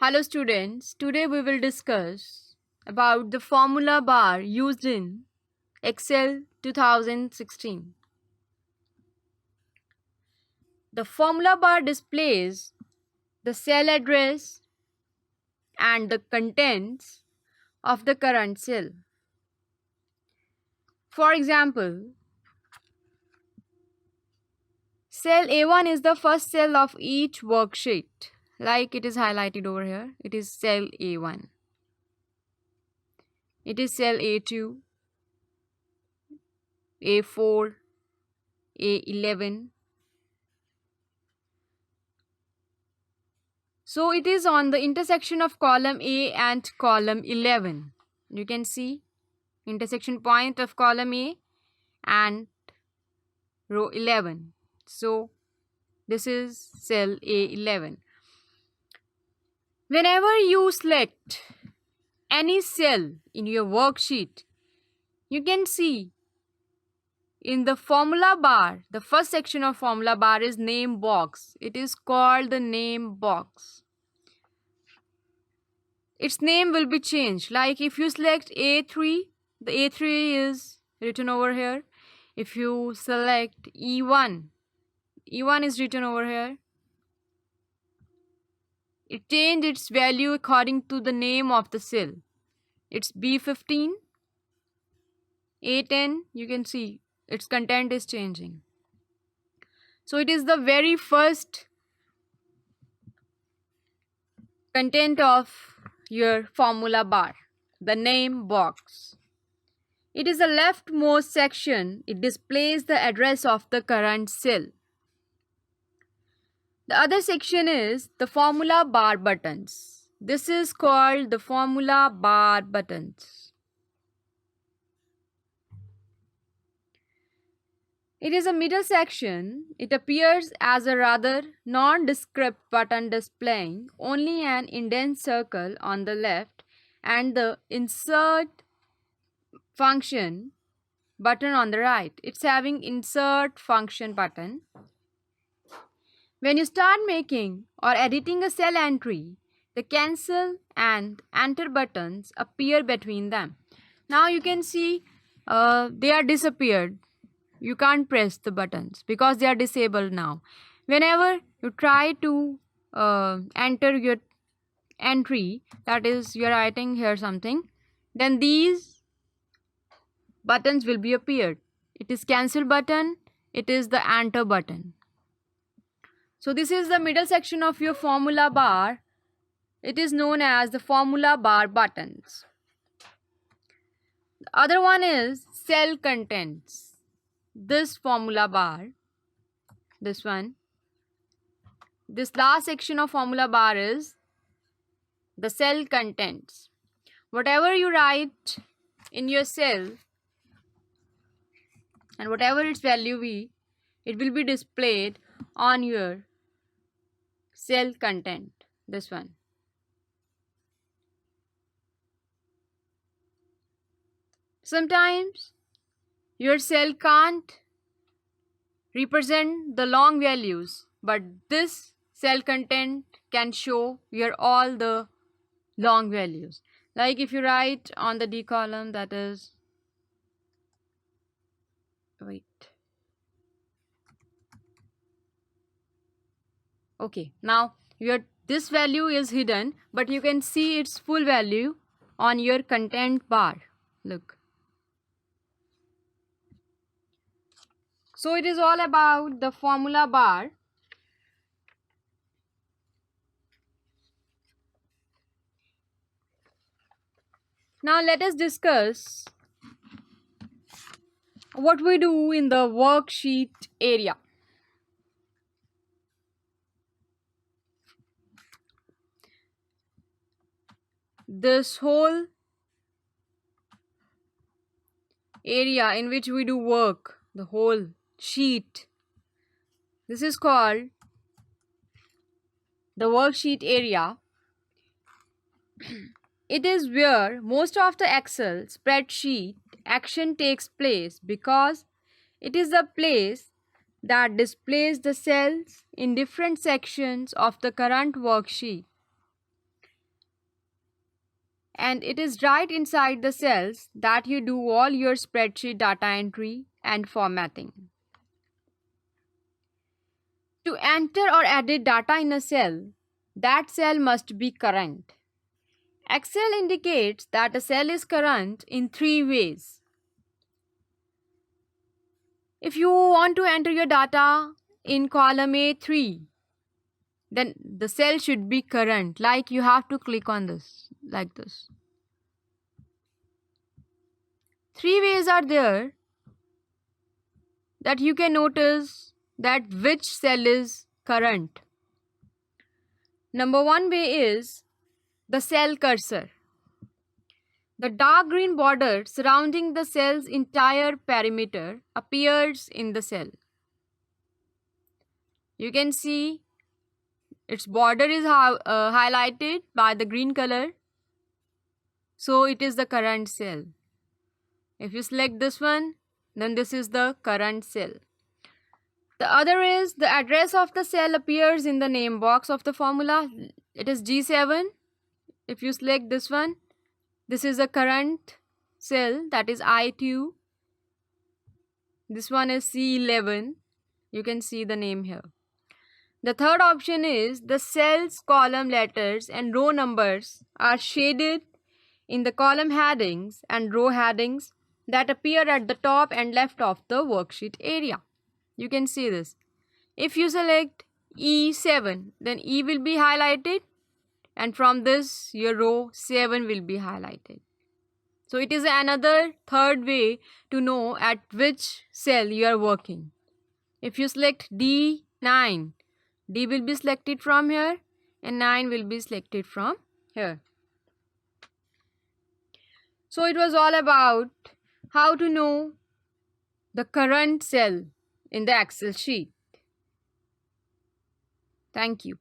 Hello students, today we will discuss about the formula bar used in Excel 2016. The formula bar displays the cell address and the contents of the current cell. For example, cell A1 is the first cell of each worksheet, like it is highlighted over here. It is cell A1. It is cell A2, A4, A11. So it is on the intersection of column A and column 11. You can see intersection point of column A and row 11. So this is cell A11. Whenever you select any cell in your worksheet, you can see in the formula bar, the first section of formula bar is name box. It is called the name box. Its name will be changed. Like if you select A3, the A3 is written over here. If you select E1, E1 is written over here. It changed its value according to the name of the cell. It's B15, A10, you can see its content is changing. So it is the very first content of your formula bar, the name box. It is the leftmost section. It displays the address of the current cell. The other section is the formula bar buttons. This is called the formula bar buttons. It is a middle section. It appears as a rather nondescript button displaying only an indent circle on the left and the insert function button on the right. It's having insert function button. When you start making or editing a cell entry, the cancel and enter buttons appear between them. Now you can see they are disappeared. You can't press the buttons because they are disabled now. Whenever you try to enter your entry, that is you are writing here something, then these buttons will be appeared. It is cancel button, it is the enter button. So this is the middle section of your formula bar. It is known as the formula bar buttons. The other one is cell contents. This formula bar, this one, this last section of formula bar is the cell contents. Whatever you write in your cell and whatever its value be, it will be displayed on your cell content, this one. Sometimes your cell can't represent the long values, but this cell content can show your all the long values. Like if you write on the D column, that is, okay, now this value is hidden, but you can see its full value on your content bar. Look. So it is all about the formula bar. Now let us discuss what we do in the worksheet area. This whole area in which we do work, the whole sheet, this is called the worksheet area. It is where most of the Excel spreadsheet action takes place because it is the place that displays the cells in different sections of the current worksheet. and it is right inside the cells that you do all your spreadsheet data entry and formatting. To enter or edit data in a cell, that cell must be current. Excel indicates that a cell is current in three ways. If you want to enter your data in column A3, then the cell should be current, like you have to click on this, like this. Three ways are there that you can notice that which cell is current. Number one way is the cell cursor. The dark green border surrounding the cell's entire perimeter appears in the cell. You can see its border is highlighted by the green color, so it is the current cell. If you select this one, then this is the current cell. The other is the address of the cell appears in the name box of the formula. It is G7. If you select this one, this is a current cell, that is I2. This one is C11. You can see the name here. The third option is the cell's column letters and row numbers are shaded in the column headings and row headings that appear at the top and left of the worksheet area. You can see this. If you select E7, then E will be highlighted, and from this your row 7 will be highlighted. So it is another third way to know at which cell you are working. If you select D9, D will be selected from here and 9 will be selected from here. So it was all about how to know the current cell in the Excel sheet. Thank you.